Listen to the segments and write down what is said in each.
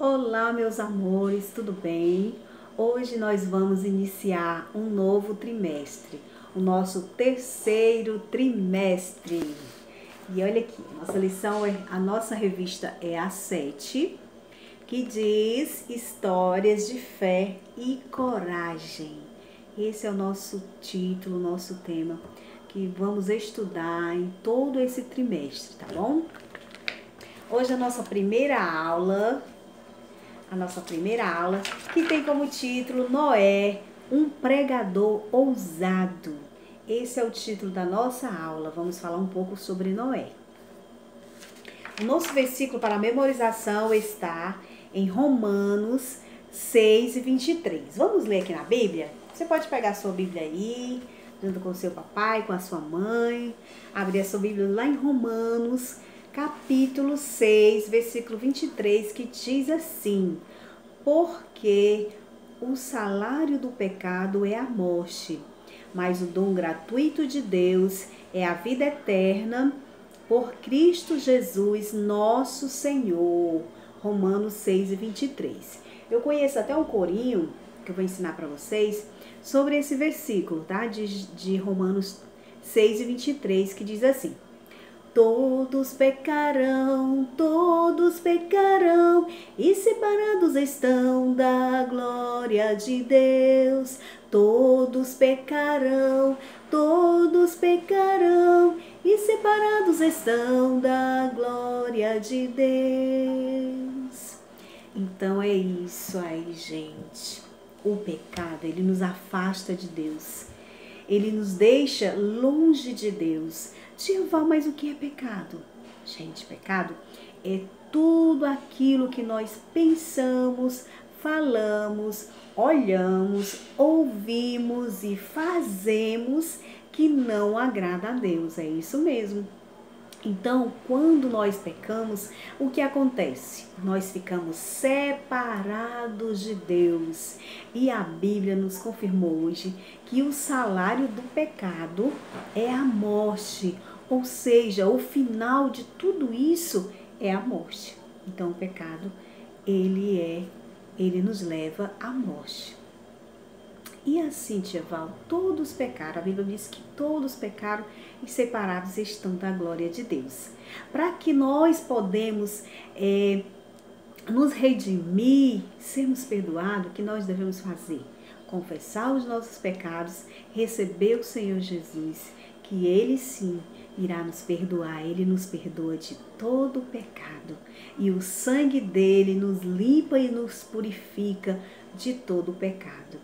Olá, meus amores, tudo bem? Hoje nós vamos iniciar um novo trimestre, o nosso terceiro trimestre. E olha aqui, a nossa revista é a 7, que diz Histórias de Fé e Coragem. Esse é o nosso título, nosso tema, que vamos estudar em todo esse trimestre, tá bom? Hoje a nossa primeira aula, que tem como título Noé, um pregador ousado. Esse é o título da nossa aula. Vamos falar um pouco sobre Noé. O nosso versículo para memorização está em Romanos 6:23. Vamos ler aqui na Bíblia? Você pode pegar a sua Bíblia aí, junto com o seu papai, com a sua mãe. Abrir a sua Bíblia lá em Romanos, capítulo 6, versículo 23, que diz assim: porque o salário do pecado é a morte, mas o dom gratuito de Deus é a vida eterna por Cristo Jesus, nosso Senhor. Romanos 6:23. Eu conheço até um corinho que eu vou ensinar para vocês sobre esse versículo, tá? De Romanos 6:23, que diz assim: todos pecarão, e separados estão da glória de Deus. Todos pecarão, e separados estão da glória de Deus. Então é isso aí, gente. O pecado, ele nos afasta de Deus. Ele nos deixa longe de Deus. Val, mas o que é pecado? Gente, pecado é tudo aquilo que nós pensamos, falamos, olhamos, ouvimos e fazemos que não agrada a Deus. É isso mesmo. Então, quando nós pecamos, o que acontece? Nós ficamos separados de Deus. E a Bíblia nos confirmou hoje que o salário do pecado é a morte. Ou seja, o final de tudo isso é a morte. Então, o pecado, ele nos leva à morte. E assim, Val, todos pecaram. A Bíblia diz que todos pecaram e separados estão da glória de Deus. Para que nós podemos nos redimir, sermos perdoados, o que nós devemos fazer? Confessar os nossos pecados, receber o Senhor Jesus, que Ele sim irá nos perdoar. Ele nos perdoa de todo o pecado. E o sangue dele nos limpa e nos purifica de todo o pecado.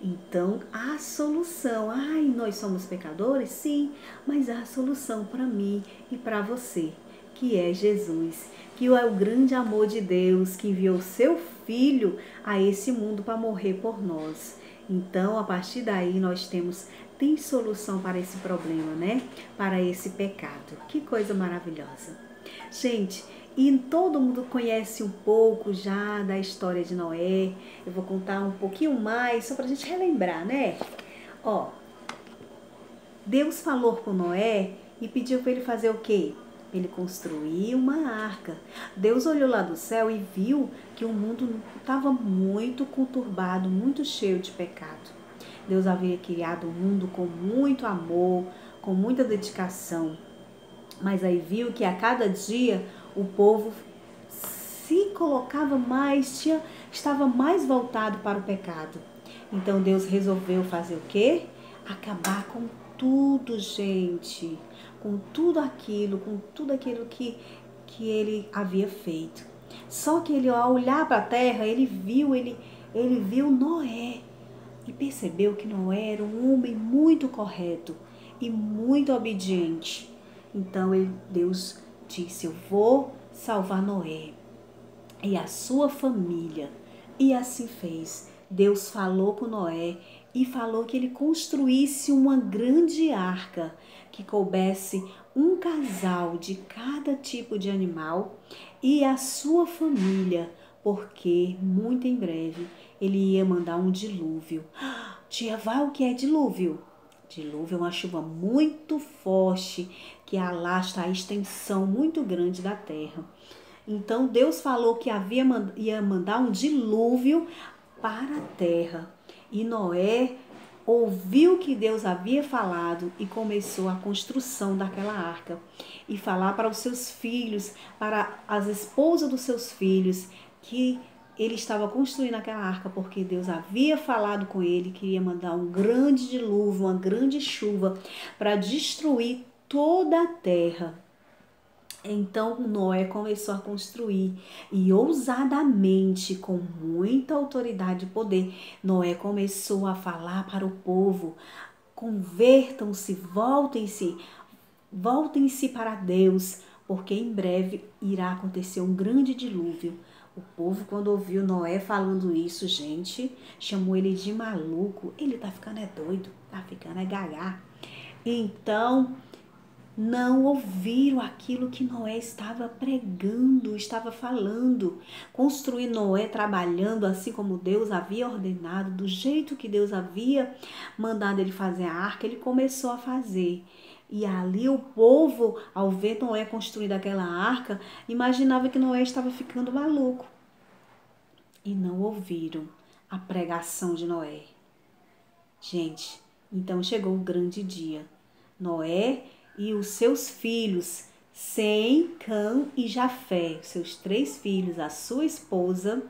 Então, a solução, nós somos pecadores? Sim, mas há a solução para mim e para você, que é Jesus, que é o grande amor de Deus, que enviou seu Filho a esse mundo para morrer por nós. Então, a partir daí, tem solução para esse problema, né? Para esse pecado. Que coisa maravilhosa. Gente, e todo mundo conhece um pouco já da história de Noé. Eu vou contar um pouquinho mais, só para a gente relembrar, né? Deus falou com Noé e pediu para ele fazer o quê? Ele construiu uma arca. Deus olhou lá do céu e viu que o mundo estava muito conturbado, muito cheio de pecado. Deus havia criado o mundo com muito amor, com muita dedicação. Mas aí viu que a cada dia o povo se colocava mais, estava mais voltado para o pecado. Então Deus resolveu fazer o quê? Acabar com tudo, gente. Com tudo aquilo que ele havia feito. Só que ele, ao olhar para a terra, ele viu Noé. E percebeu que Noé era um homem muito correto e muito obediente. Então Deus disse: eu vou salvar Noé e a sua família. E assim fez. Deus falou com Noé e falou que ele construísse uma grande arca que coubesse um casal de cada tipo de animal e a sua família, porque muito em breve ele ia mandar um dilúvio. Tia Val, o que é dilúvio? Dilúvio é uma chuva muito forte que alasta a extensão muito grande da terra. Então Deus falou que ia mandar um dilúvio para a terra. E Noé ouviu o que Deus havia falado e começou a construção daquela arca. E falar para os seus filhos, para as esposas dos seus filhos, que ele estava construindo aquela arca porque Deus havia falado com ele que ia mandar um grande dilúvio, uma grande chuva para destruir toda a terra. Então Noé começou a construir e ousadamente, com muita autoridade e poder, Noé começou a falar para o povo: convertam-se, voltem-se para Deus, porque em breve irá acontecer um grande dilúvio. O povo, quando ouviu Noé falando isso, gente, chamou ele de maluco. Ele tá ficando doido, tá ficando gaga. Então, não ouviram aquilo que Noé estava pregando, estava falando. Construir Noé trabalhando assim como Deus havia ordenado, do jeito que Deus havia mandado ele fazer a arca, ele começou a fazer. E ali o povo, ao ver Noé construindo aquela arca, imaginava que Noé estava ficando maluco. E não ouviram a pregação de Noé. Gente, então chegou o grande dia. Noé e os seus filhos, Sem, Cã e Jafé, seus 3 filhos, a sua esposa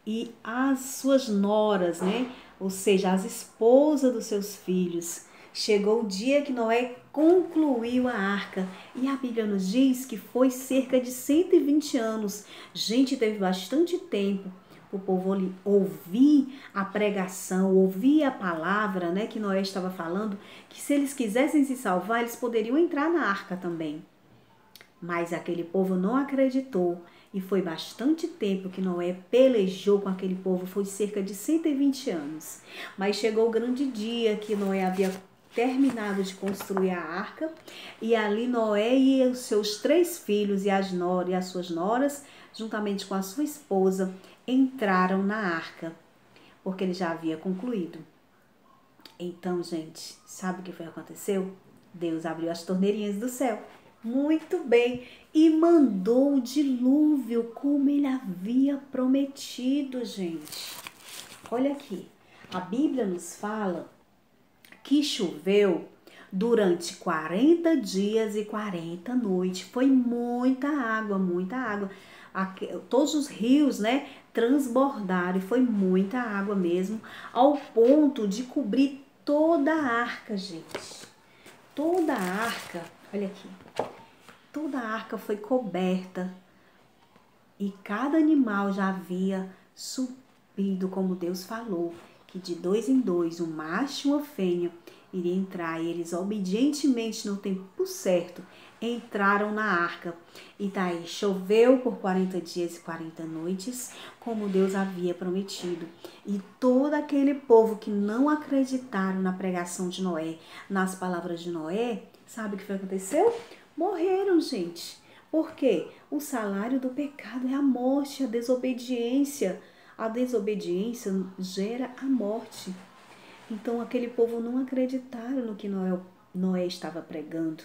e as suas noras, né? Ou seja, as esposas dos seus filhos. Chegou o dia que Noé concluiu a arca. E a Bíblia nos diz que foi cerca de 120 anos. Gente, teve bastante tempo para o povo ouvir a pregação, ouvir a palavra, né, que Noé estava falando, que se eles quisessem se salvar, eles poderiam entrar na arca também. Mas aquele povo não acreditou e foi bastante tempo que Noé pelejou com aquele povo, foi cerca de 120 anos. Mas chegou o grande dia que Noé havia terminado de construir a arca e ali Noé e os seus 3 filhos e as suas noras, juntamente com a sua esposa, entraram na arca, porque ele já havia concluído. Então, gente, sabe o que aconteceu? Deus abriu as torneirinhas do céu. Muito bem, e mandou o dilúvio como ele havia prometido, gente. Olha aqui, a Bíblia nos fala que choveu durante 40 dias e 40 noites. Foi muita água, muita água. Todos os rios, né, transbordaram e foi muita água mesmo, ao ponto de cobrir toda a arca, gente. Toda a arca, olha aqui, toda a arca foi coberta e cada animal já havia subido, como Deus falou, que de 2 em 2, um macho e uma fêmea, iria entrar, e eles obedientemente no tempo certo entraram na arca. E daí choveu por 40 dias e 40 noites, como Deus havia prometido. E todo aquele povo que não acreditaram na pregação de Noé, nas palavras de Noé, sabe o que aconteceu? Morreram, gente. Por quê? O salário do pecado é a morte, a desobediência. A desobediência gera a morte. Então aquele povo não acreditaram no que Noé estava pregando.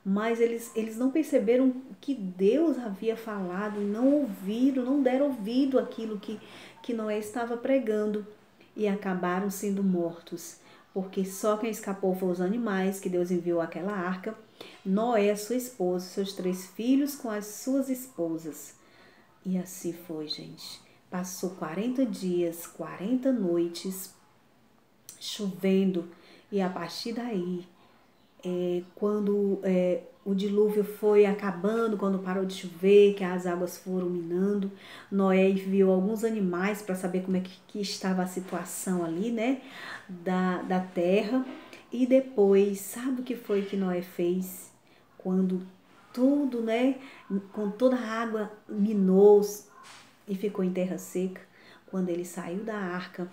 Mas eles não perceberam o que Deus havia falado, não ouviram, não deram ouvido àquilo que Noé estava pregando e acabaram sendo mortos. Porque só quem escapou foram os animais que Deus enviou àquela arca, Noé, sua esposa, seus 3 filhos com as suas esposas. E assim foi, gente. Passou 40 dias, 40 noites, chovendo, e a partir daí, quando o dilúvio foi acabando, quando parou de chover, que as águas foram minando, Noé viu alguns animais para saber como é que estava a situação ali, né, da terra. E depois, sabe o que foi que Noé fez? Quando tudo, né, com toda a água minou e ficou em terra seca, quando ele saiu da arca,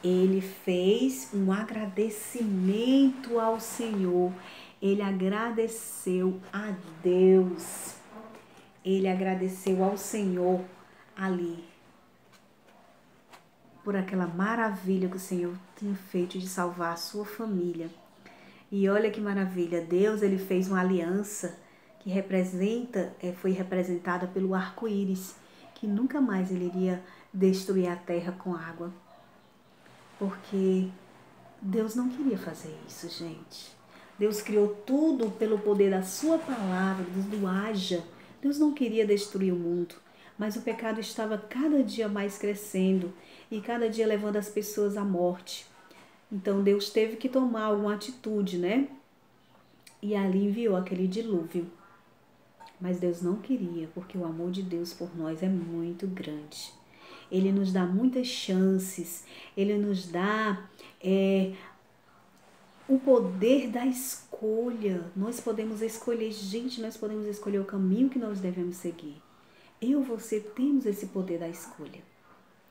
ele fez um agradecimento ao Senhor. Ele agradeceu a Deus. Ele agradeceu ao Senhor ali por aquela maravilha que o Senhor tinha feito de salvar a sua família. E olha que maravilha, Deus, ele fez uma aliança que foi representada pelo arco-íris, que nunca mais ele iria destruir a terra com água. Porque Deus não queria fazer isso, gente. Deus criou tudo pelo poder da sua palavra, do haja. Deus não queria destruir o mundo, mas o pecado estava cada dia mais crescendo e cada dia levando as pessoas à morte. Então Deus teve que tomar alguma atitude, né? E ali enviou aquele dilúvio. Mas Deus não queria, porque o amor de Deus por nós é muito grande. Ele nos dá muitas chances, ele nos dá o poder da escolha. Nós podemos escolher, gente, nós podemos escolher o caminho que nós devemos seguir. Você temos esse poder da escolha.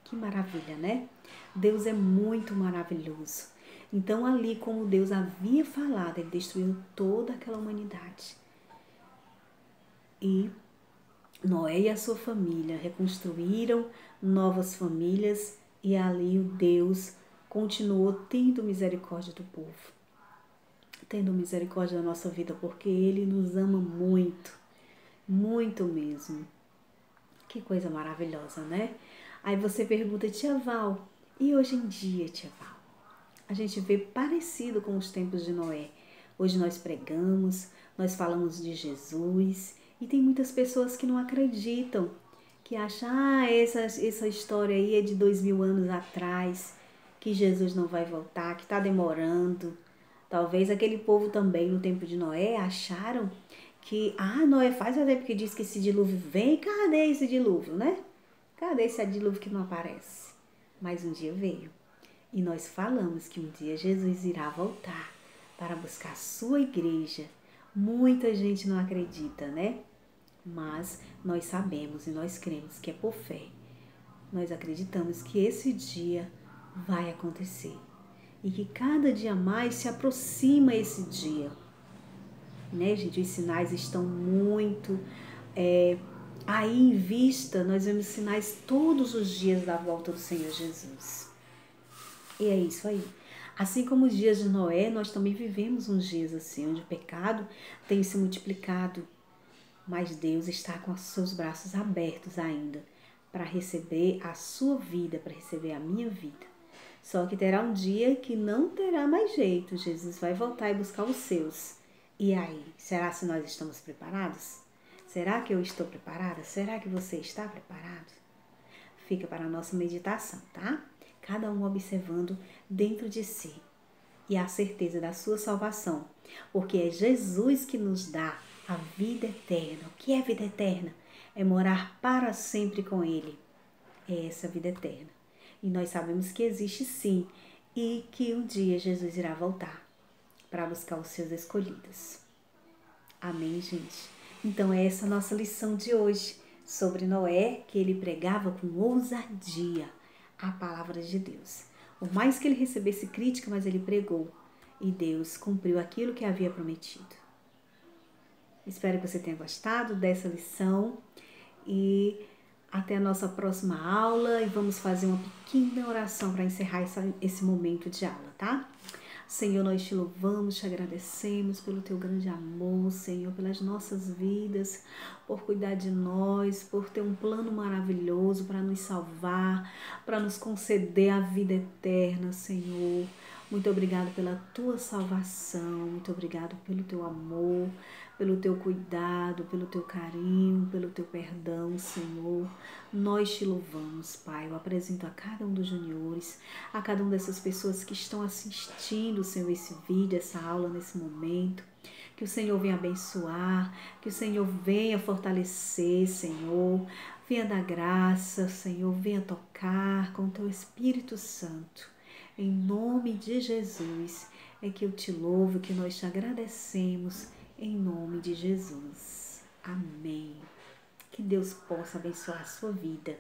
Que maravilha, né? Deus é muito maravilhoso. Então ali, como Deus havia falado, ele destruiu toda aquela humanidade. E Noé e a sua família reconstruíram novas famílias e ali o Deus continuou tendo misericórdia do povo. Tendo misericórdia da nossa vida, porque ele nos ama muito, muito mesmo. Que coisa maravilhosa, né? Aí você pergunta, tia Val, e hoje em dia, tia Val? A gente vê parecido com os tempos de Noé. Hoje nós pregamos, nós falamos de Jesus e tem muitas pessoas que não acreditam, que acham, essa história aí é de 2000 anos atrás, que Jesus não vai voltar, que está demorando. Talvez aquele povo também no tempo de Noé acharam que, Noé faz o tempo que diz que esse dilúvio vem, cadê esse dilúvio, né? Cadê esse dilúvio que não aparece? Mas um dia veio. E nós falamos que um dia Jesus irá voltar para buscar a sua igreja. Muita gente não acredita, né? Mas nós sabemos e nós cremos que é por fé. Nós acreditamos que esse dia vai acontecer. E que cada dia mais se aproxima esse dia. Né, gente? Os sinais estão muito aí em vista. Nós vemos sinais todos os dias da volta do Senhor Jesus. E é isso aí. Assim como os dias de Noé, nós também vivemos uns dias assim, onde o pecado tem se multiplicado. Mas Deus está com os seus braços abertos ainda para receber a sua vida, para receber a minha vida. Só que terá um dia que não terá mais jeito. Jesus vai voltar e buscar os seus. E aí, será se nós estamos preparados? Será que eu estou preparada? Será que você está preparado? Fica para a nossa meditação, tá? Cada um observando dentro de si e a certeza da sua salvação. Porque é Jesus que nos dá a vida eterna. O que é vida eterna? É morar para sempre com Ele. É essa vida eterna. E nós sabemos que existe sim, e que um dia Jesus irá voltar para buscar os seus escolhidos. Amém, gente? Então é essa a nossa lição de hoje sobre Noé, que ele pregava com ousadia a palavra de Deus. Por mais que ele recebesse crítica, mas ele pregou e Deus cumpriu aquilo que havia prometido. Espero que você tenha gostado dessa lição e até a nossa próxima aula, e vamos fazer uma pequena oração para encerrar esse momento de aula, tá? Senhor, nós te louvamos, te agradecemos pelo teu grande amor, Senhor, pelas nossas vidas, por cuidar de nós, por ter um plano maravilhoso para nos salvar, para nos conceder a vida eterna, Senhor. Muito obrigado pela tua salvação, muito obrigado pelo teu amor, pelo teu cuidado, pelo teu carinho, pelo teu perdão, Senhor. Nós te louvamos, Pai. Eu apresento a cada um dos juniores, a cada uma dessas pessoas que estão assistindo, Senhor, esse vídeo, essa aula nesse momento. Que o Senhor venha abençoar, que o Senhor venha fortalecer, Senhor. Venha dar graça, Senhor. Venha tocar com o teu Espírito Santo. Em nome de Jesus é que eu te louvo, que nós te agradecemos, em nome de Jesus. Amém. Que Deus possa abençoar a sua vida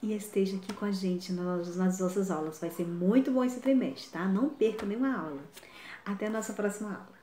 e esteja aqui com a gente nas nossas aulas. Vai ser muito bom esse trimestre, tá? Não perca nenhuma aula. Até a nossa próxima aula.